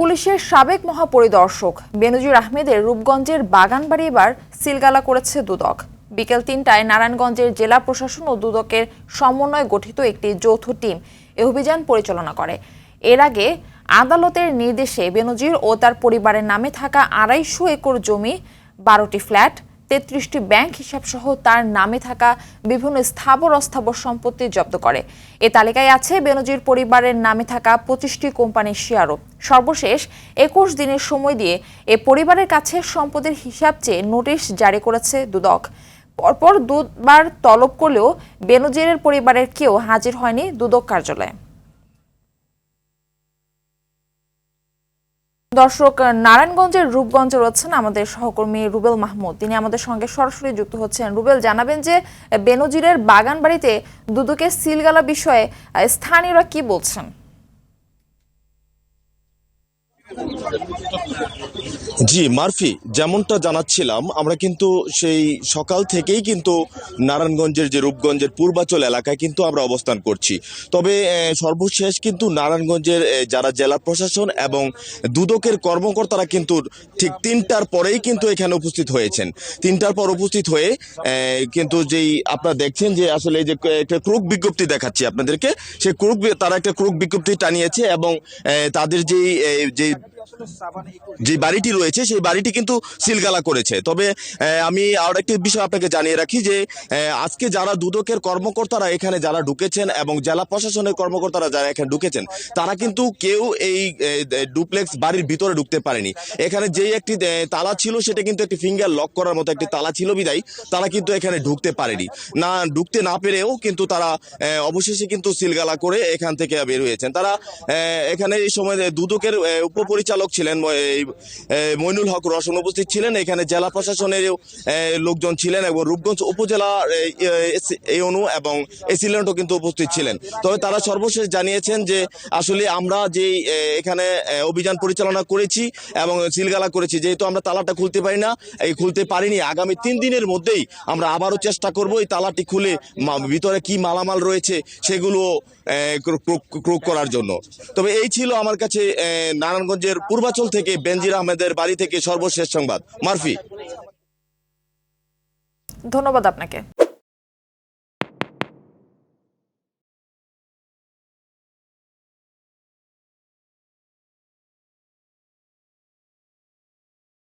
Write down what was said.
পুলিশের সাবেক মহাপরিদর্শক বেনজির আহমেদের রূপগঞ্জের বাগানবাড়ি এবার সিলগালা করেছে দুদক। বিকেল ৩টায় নারায়ণগঞ্জের জেলা প্রশাসন ও দুদকের সমন্বয়ে গঠিত একটি যৌথ টিম এ অভিযান পরিচালনা করে। এর আগে আদালতের নির্দেশে বেনজির ও তার পরিবারের নামে থাকা ২৫০ একর জমি, ১২টি ফ্ল্যাট, ৩৩টি ব্যাংক হিসাব সহ তার নামে থাকা বিভিন্ন স্থাবর অস্থাবর সম্পত্তি জব্দ করে। এ তালিকায় আছে বেনজির পরিবারের নামে থাকা ২৫টি কোম্পানির শেয়ারও। সর্বশেষ ২১ দিনের সময় দিয়ে এ পরিবারের কাছে সম্পদের হিসাব চেয়ে নোটিশ জারি করেছে দুদক। পরপর দুবার তলব করলেও বেনজিরের পরিবারের কেউ হাজির হয়নি দুদক কার্যালয়ে। দর্শক, নারায়ণগঞ্জের রূপগঞ্জে রয়েছেন আমাদের সহকর্মী রুবেল মাহমুদ। তিনি আমাদের সঙ্গে সরাসরি যুক্ত হচ্ছেন। রুবেল, জানাবেন যে বেনজিরের বাগানবাড়িতে দুদকের সিলগালা বিষয়ে স্থানীয়রা কি বলছেন? জি মারফি, যেমনটা জানাচ্ছিলাম, আমরা কিন্তু সেই সকাল থেকেই কিন্তু নারায়ণগঞ্জের যে রূপগঞ্জের পূর্বাচল এলাকায় কিন্তু আমরা অবস্থান করছি। তবে সর্বশেষ কিন্তু নারায়ণগঞ্জের যারা জেলা প্রশাসন এবং দুদকের কর্মকর্তারা কিন্তু ঠিক ৩টার পরেই কিন্তু এখানে উপস্থিত হয়েছেন। ৩টার পর উপস্থিত হয়ে কিন্তু যেই আপনারা দেখছেন যে আসলে যে একটা ক্রুক বিজ্ঞপ্তি দেখাচ্ছি আপনাদেরকে, সেই তারা একটা ক্রুক বিজ্ঞপ্তি টানিয়েছে এবং তাদের যে বাড়িটি রয়েছে সেই বাড়িটি কিন্তু সিলগালা করেছে। তবে আমি আর একটি বিষয় আপনাকে জানিয়ে রাখি যে আজকে যারা দুদকের কর্মকর্তারা এখানে যারা ঢুকেছেন এবং জেলা প্রশাসনের কর্মকর্তারা যারা এখানে ঢুকেছেন, তারা কিন্তু কেউ এই ডুপ্লেক্স বাড়ির ভিতরে ঢুকতে পারেনি। এখানে যেই একটি তালা ছিল সেটা কিন্তু একটি ফিঙ্গার লক করার মতো একটি তালা ছিল বিদায় তারা কিন্তু এখানে ঢুকতে পারেনি। ঢুকতে না পেরেও কিন্তু তারা অবশেষে কিন্তু সিলগালা করে এখান থেকে বের হয়েছেন। তারা এখানে এই সময় দুদকের উপপরিচালক ছিলেন মইনুল হক রওশন উপস্থিত ছিলেন, এখানে জেলা প্রশাসনের লোকজন ছিলেন এবং রূপগঞ্জ উপজেলা এওনু এবং এসিলেন্টও কিন্তু উপস্থিত ছিলেন। তবে তারা সর্বশেষ জানিয়েছেন যে আসলে আমরা যে এখানে অভিযান পরিচালনা করেছি এবং সিলগালা করেছি, যেহেতু আমরা তালাটা খুলতে পারিনি, আগামী ৩ দিনের মধ্যেই আমরা আবারও চেষ্টা করব এই তালাটি খুলে ভিতরে কি মালামাল রয়েছে সেগুলো ক্রোক করার জন্য। তবে এই ছিল আমার কাছে নারায়ণগঞ্জের পূর্বাচল থেকে বেনজির আহমেদের বাড়ি থেকে সর্বশেষ সংবাদ। মারফি, ধন্যবাদ আপনাকে।